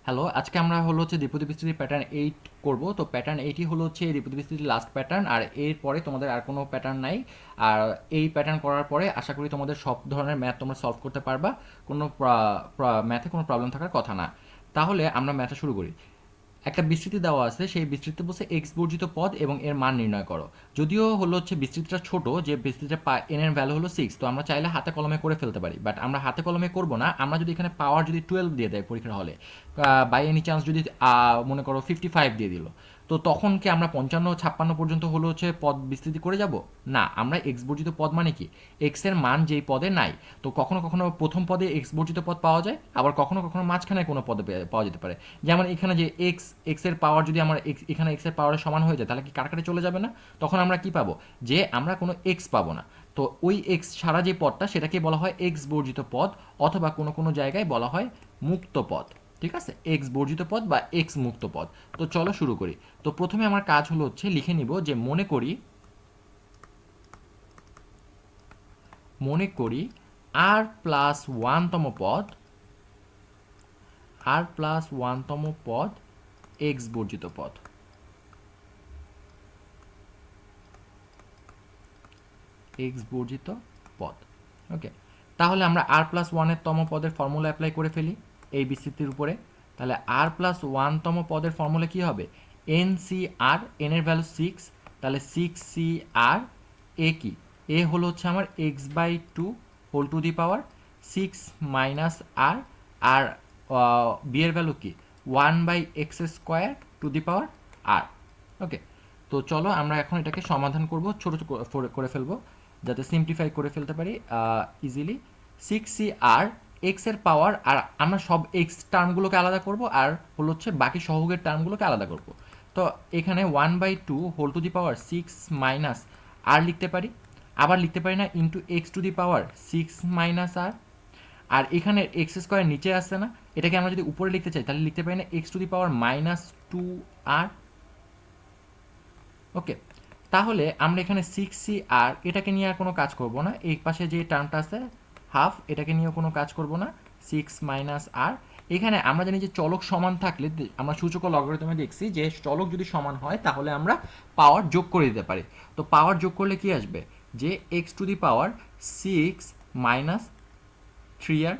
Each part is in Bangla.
হ্যালো, আজকে আমরা হলো হচ্ছে দ্বিপদী বিস্তৃতি প্যাটার্ন 8 করব। তো প্যাটার্ন 8ই হলো হচ্ছে এই দ্বিপদী বিস্তৃতির লাস্ট প্যাটার্ন, আর এর পরে তোমাদের আর কোনো প্যাটার্ন নাই। আর এই প্যাটার্ন করার পরে আশা করি তোমাদের সব ধরনের ম্যাথ তোমরা সলভ করতে পারবা, কোনো ম্যাথে কোনো প্রবলেম থাকার কথা না। তাহলে আমরা ম্যাথটা শুরু করি। একটা বিস্তৃতি দেওয়া আছে, সেই বিস্তৃতি বলছে এক্স বর্জিত পদ এবং এর মান নির্ণয় করো। যদিও হলো হচ্ছে বিস্তৃতিটা ছোট, যে বিস্তৃতিটা এন এর ভ্যালু হলো 6, তো আমরা চাইলে হাতে কলমে করে ফেলতে পারি, বাট আমরা হাতে কলমে করব না। আমরা যদি এখানে পাওয়ার যদি 12 দিয়ে দেয় পরীক্ষার হলে, বাই এনি চান্স যদি মনে করো 55 দিয়ে দিল, তো তখন কি আমরা 55 56 পর্যন্ত হলো হচ্ছে পদ বিস্তৃতি করে যাব? না, আমরা এক্স বর্জিত পদ মানে কি, এক্স এর মান যেই পদে নাই। তো কখনো কখনো প্রথম পদে এক্স বর্জিত পদ পাওয়া যায়, আবার কখনো কখনো মাঝখানে কোনো পদে পাওয়া যেতে পারে। যেমন এখানে যে এক্স এক্স এর পাওয়ার যদি আমার এখানে এক্স এর পাওয়ারের সমান হয়ে যায়, তাহলে কি কাটাকাটি চলে যাবে না? তখন আমরা কি পাবো, যে আমরা কোনো এক্স পাবো না। তো ওই এক্স ছাড়া যে পদটা, সেটাকে বলা হয় এক্স বর্জিত পদ, অথবা কোনো কোনো জায়গায় বলা হয় মুক্ত পদ। ঠিক আছে, এক্স বর্জিত পদ বা এক্স মুক্ত পদ। তো চলো শুরু করি। তো প্রথমে আমার কাজ হলো হচ্ছে লিখে নিব যে মনে করি আর প্লাস ওয়ানতম পদ, এক্স বর্জিত পদ, এক্স বর্জিত পদ। ওকে, তাহলে আমরা আর প্লাস ওয়ানের তম পদের ফর্মুলা অ্যাপ্লাই করে ফেলি এই বিস্তৃতির উপরে। তাহলে আর প্লাস ওয়ানতম পদের ফর্মুলা কী হবে, এন সি আর, এন এর ভ্যালু 6, তাহলে 6 CR। এ কি, এ হলো হচ্ছে আমার x/2 whole to the power 6 - আর বি এর ভ্যালু কি, 1/x² টু দি পাওয়ার আর। ওকে, তো চলো আমরা এখন এটাকে সমাধান করব, ছোট করে ফেলবো যাতে সিম্পলিফাই করে ফেলতে পারি ইজিলি। 6 CR, এক্স এর পাওয়ার, আর আমরা সব এক্স টার্মগুলোকে আলাদা করব, আর হলো হচ্ছে বাকি সহগের টার্মগুলোকে আলাদা করব। তো এখানে 1/2 হোল টু দি পাওয়ার 6 - আর লিখতে পারি, আবার লিখতে পারি না into x two the power 6 - আর। আর এখানে x² নিচে আসছে না, এটাকে আমরা যদি উপরে লিখতে চাই তাহলে লিখতে পারি না x two the power -2r। ওকে, তাহলে আমরা এখানে 6 CR এটাকে নিয়ে আর কোনো কাজ করব না, এই পাশে যে টার্মটা আছে হাফ, এটাকে নিয়েও কোনো কাজ করব না, 6 - আর। এখানে আমরা জানি যে চলক সমান থাকলে, আমরা সূচক ও লগারিদমে দেখছি যে চলক যদি সমান হয় তাহলে আমরা পাওয়ার যোগ করে দিতে পারি। তো পাওয়ার যোগ করলে কি আসবে, যে x two the power 6 - 3r।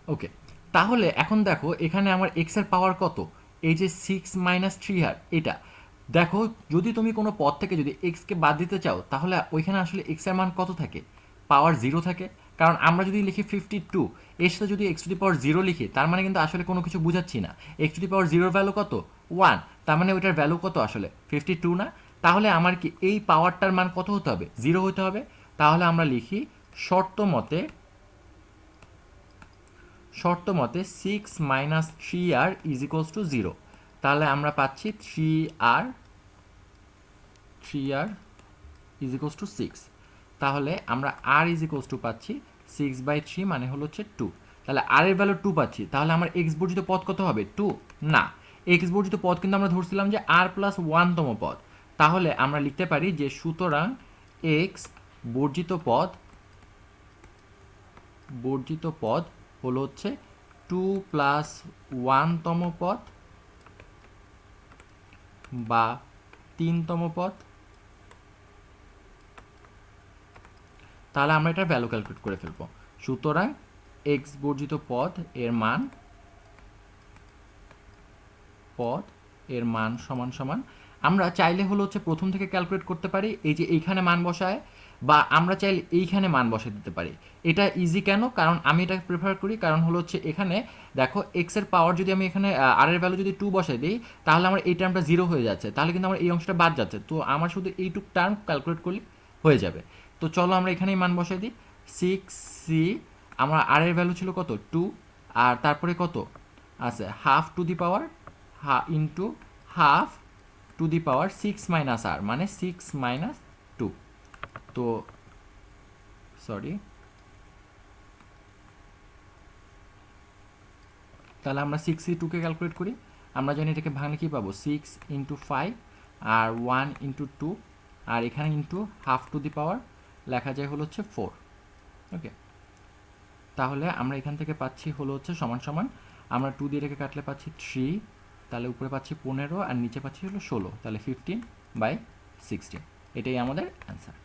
ওকে, তাহলে এখন দেখো এখানে আমার এক্স এর পাওয়ার কত, এই যে 6 - 3r, এটা দেখো। যদি তুমি কোনো পদ থেকে যদি এক্সকে বাদ দিতে চাও, তাহলে ওইখানে আসলে এক্স এর মান কত থাকে, পাওয়ার 0 থাকে। কারণ আমরা যদি লিখি 52, এর সাথে যদি এক্স টু দি পাওয়ার 0 লিখি, তার মানে কিন্তু আসলে কোনো কিছু বুঝাচ্ছি না। X two the power 0 value কত, 1, তার মানে ওইটার ভ্যালু কত আসলে 52 না। তাহলে আমার কি এই পাওয়ারটার মান কত হতে হবে, 0 হতে হবে। তাহলে আমরা লিখি শর্ত মতে, (6 - 3r = 0)। তাহলে আমরা পাচ্ছি 3r = 6। তাহলে আমরা r পাচ্ছি 6/3, মানে হলো হচ্ছে 2। তাহলে r এর ভ্যালু 2 পাচ্ছি, তাহলে আমার x বর্জিত পদ কত হবে, 2 না। x বর্জিত পদ কিন্তু আমরা ধরছিলাম যে r প্লাস ওয়ানতম পদ। তাহলে আমরা লিখতে পারি যে সুতরাং x বর্জিত পদ হলো হচ্ছে 2+1তম পদ বা 3তম পদ। তাহলে আমরা এটার ভ্যালু ক্যালকুলেট করে ফেলবো। সুতরাং এক্স বর্জিত পদ এর মান সমান সমান, আমরা চাইলে হলো হচ্ছে প্রথম থেকে ক্যালকুলেট করতে পারি, এই যে এইখানে মান বসায়, বা আমরা চাইলে এইখানে মান বসে দিতে পারি। এটা ইজি কেন, কারণ আমি এটা প্রেফার করি, কারণ হলো হচ্ছে এখানে দেখো এক্স এর পাওয়ার যদি আমি এখানে আর এর ভ্যালু যদি 2 বসাই দিই, তাহলে আমার এই টার্মটা 0 হয়ে যাচ্ছে, তাহলে কিন্তু আমার এই অংশটা বাদ যাচ্ছে। তো আমার শুধু এইটুক টার্ম ক্যালকুলেট করলে হয়ে যাবে। তো চলো আমরা এখানেই মান বসাই দিই। 6c, আমার আর এর ভ্যালু ছিল কত, 2, আর তারপরে কত আছে, have to the power into have to the power 6 - r, মানে 6 - 2। তো সরি, তাহলে আমরা 6c2কে ক্যালকুলেট করি। আমরা জানি এটাকে ভাঙলে কী পাবো, 6 × 5 আর 1 × 2, আর এখানে ইন্টু হাফ টু দি পাওয়ার লেখা যায় হলো হচ্ছে 4। ওকে, তাহলে আমরা এখান থেকে পাচ্ছি হলো হচ্ছে সমান সমান, আমরা 2 দিয়ে রেখে কাটলে পাচ্ছি 3, তাহলে উপরে পাচ্ছি 15 আর নিচে পাচ্ছি হলো 16, তাহলে 15/16। এটাই আমাদের অ্যান্সার।